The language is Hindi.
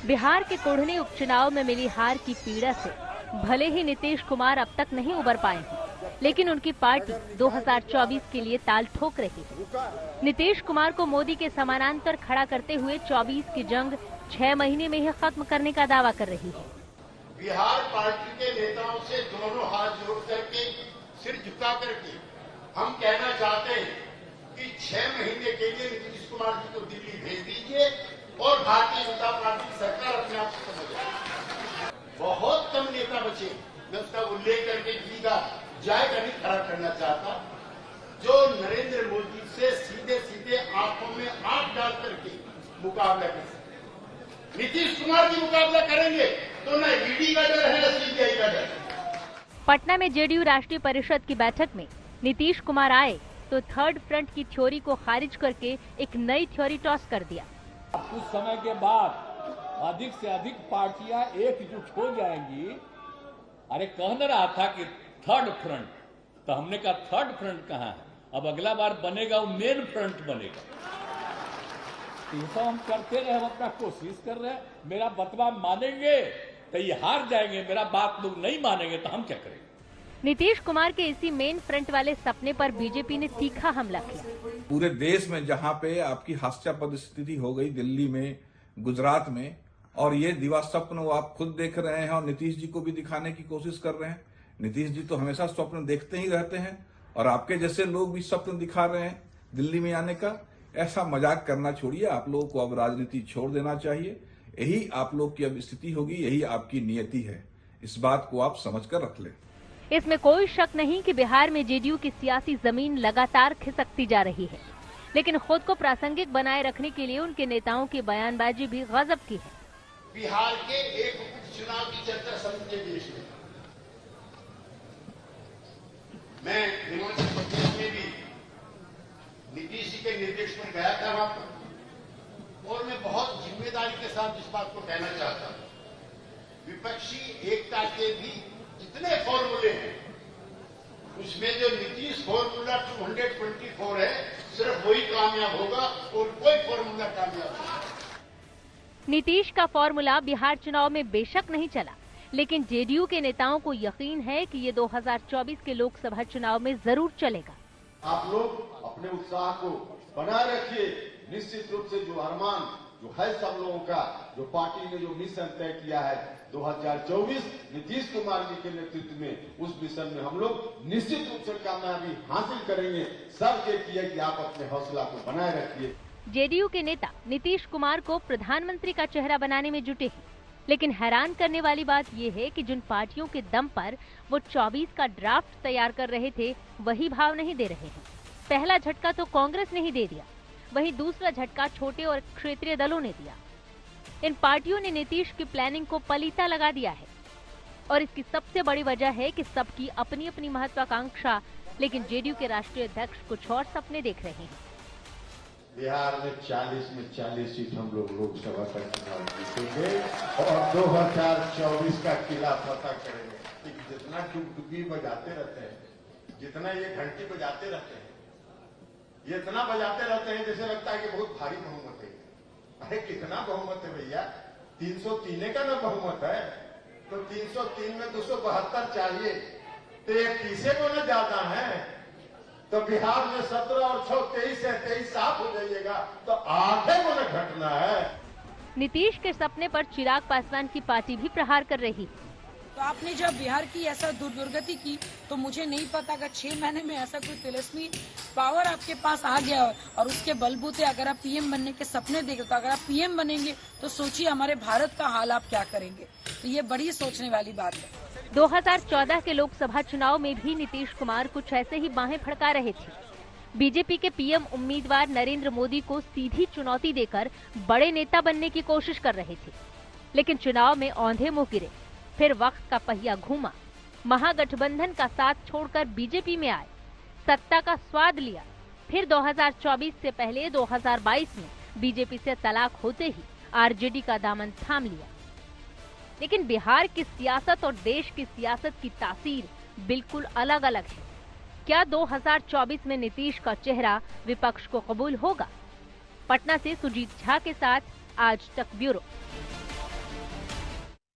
बिहार के कोढ़नी उपचुनाव में मिली हार की पीड़ा से भले ही नीतीश कुमार अब तक नहीं उबर पाए हैं, लेकिन उनकी पार्टी 2024 के लिए ताल ठोक रही है। नीतीश कुमार को मोदी के समानांतर खड़ा करते हुए 24 की जंग 6 महीने में ही खत्म करने का दावा कर रही है। बिहार पार्टी के नेताओं से दोनों हाथ जोड़ करके सिर झुका करके हम कहना चाहते हैं कि 6 महीने के लिए नीतीश कुमार जी को दिल्ली भेज दीजिए और भारतीय जनता पार्टी की सरकार अपने आप से समझ। बहुत कम नेता बचे, मैं उसका उल्लेख करके किसी का जायका नहीं खड़ा करना चाहता, जो नरेंद्र मोदी से सीधे सीधे आंखों में आंख डाल करके मुकाबला कर सकते। नीतीश कुमार जी मुकाबला करेंगे तो न ईडी का डर है न सीबीआई का डर। पटना में जेडीयू राष्ट्रीय परिषद की बैठक में नीतीश कुमार आए तो थर्ड फ्रंट की थ्योरी को खारिज करके एक नई थ्योरी टॉस कर दिया। कुछ समय के बाद अधिक से अधिक पार्टियां एकजुट हो जाएंगी। अरे कह न रहा था कि थर्ड फ्रंट, तो हमने कहा थर्ड फ्रंट कहाँ है? अब अगला बार बनेगा वो मेन फ्रंट बनेगा। तो हम करते रहे, हम अपना कोशिश कर रहे हैं। मेरा बतवा मानेंगे तो ये हार जाएंगे, मेरा बात लोग नहीं मानेंगे तो हम क्या करेंगे। नीतीश कुमार के इसी मेन फ्रंट वाले सपने पर बीजेपी ने तीखा हमला किया। पूरे देश में जहां पे आपकी हास्यास्पद स्थिति हो गई, दिल्ली में, गुजरात में, और ये दिवा स्वप्न वो आप खुद देख रहे हैं और नीतीश जी को भी दिखाने की कोशिश कर रहे हैं। नीतीश जी तो हमेशा स्वप्न देखते ही रहते हैं और आपके जैसे लोग भी स्वप्न दिखा रहे हैं दिल्ली में आने का। ऐसा मजाक करना छोड़िए, आप लोगों को अब राजनीति छोड़ देना चाहिए। यही आप लोग की अब स्थिति होगी, यही आपकी नियति है। इस बात को आप समझ कर रख लें। इसमें कोई शक नहीं कि बिहार में जेडीयू की सियासी जमीन लगातार खिसकती जा रही है, लेकिन खुद को प्रासंगिक बनाए रखने के लिए उनके नेताओं की बयानबाजी भी गजब की है। बिहार के एक उपचुनाव की चर्चा समूचे देश में, मैं हिमाचल प्रदेश में भी नीतीश जी के निर्देश पर गया था वहां पर, और मैं बहुत जिम्मेदारी के साथ इस बात को कहना चाहता हूं, विपक्षी एकता के भी जितने फॉर्मूले हैं उसमें जो नीतीश फॉर्मूला 224 है, सिर्फ वही कामयाब होगा और कोई फॉर्मूला कामयाब नहीं। नीतीश का फॉर्मूला बिहार चुनाव में बेशक नहीं चला, लेकिन जेडीयू के नेताओं को यकीन है कि ये 2024 के लोकसभा चुनाव में जरूर चलेगा। आप लोग अपने उत्साह को बनाए रखिए। निश्चित रूप से जो अरमान जो है सब लोगों का, जो पार्टी ने जो मिशन तय किया है 2024 नीतीश कुमार जी के नेतृत्व में, उस मिशन में हम लोग निश्चित रूप से कामयाबी हासिल करेंगे। सब ये किए कि आप अपने हौसला को बनाए रखिए। जेडीयू के नेता नीतीश कुमार को प्रधानमंत्री का चेहरा बनाने में जुटे हैं, लेकिन हैरान करने वाली बात ये है कि जिन पार्टियों के दम पर वो 24 का ड्राफ्ट तैयार कर रहे थे, वही भाव नहीं दे रहे हैं। पहला झटका तो कांग्रेस ने ही दे दिया, वहीं दूसरा झटका छोटे और क्षेत्रीय दलों ने दिया। इन पार्टियों ने नीतीश की प्लानिंग को पलीता लगा दिया है, और इसकी सबसे बड़ी वजह है कि सबकी अपनी अपनी महत्वाकांक्षा, लेकिन जेडीयू के राष्ट्रीय अध्यक्ष कुछ और सपने देख रहे हैं। बिहार में 40 में 40 सीट हम लोग लोकसभा का चुनाव जीतेंगे और 2024 का किला फतह करेंगे। जितना डुगडुगी बजाते रहते हैं, जितना ये घंटी बजाते रहते हैं, ये इतना बजाते रहते हैं जैसे लगता है कि बहुत भारी बहुमत है। अरे कितना बहुमत है भैया? 303 का ना बहुमत है, तो 303 में 272 चाहिए, तो ये 30 को ना ज्यादा है। तो बिहार में 17 और 6 23 है, 23 साफ हो जाइएगा, तो 8 को न घटना है। नीतीश के सपने पर चिराग पासवान की पार्टी भी प्रहार कर रही है। तो आपने जब बिहार की ऐसा दुर्गति की, तो मुझे नहीं पता अगर 6 महीने में ऐसा कोई तिलस्मी पावर आपके पास आ गया और उसके बलबूते अगर आप पीएम बनने के सपने देख, तो अगर आप पीएम बनेंगे तो सोचिए हमारे भारत का हाल आप क्या करेंगे। तो ये बड़ी सोचने वाली बात है। 2014 के लोकसभा चुनाव में भी नीतीश कुमार कुछ ऐसे ही बाहें फड़का रहे थे। बीजेपी के पीएम उम्मीदवार नरेंद्र मोदी को सीधी चुनौती देकर बड़े नेता बनने की कोशिश कर रहे थे, लेकिन चुनाव में औंधे मुंह गिरे। फिर वक्त का पहिया घूमा, महागठबंधन का साथ छोड़कर बीजेपी में आए, सत्ता का स्वाद लिया। फिर 2024 से पहले 2022 में बीजेपी से तलाक होते ही आरजेडी का दामन थाम लिया। लेकिन बिहार की सियासत और देश की सियासत की तासीर बिल्कुल अलग अलग है। क्या 2024 में नीतीश का चेहरा विपक्ष को कबूल होगा? पटना से सुजीत झा के साथ आज तक ब्यूरो।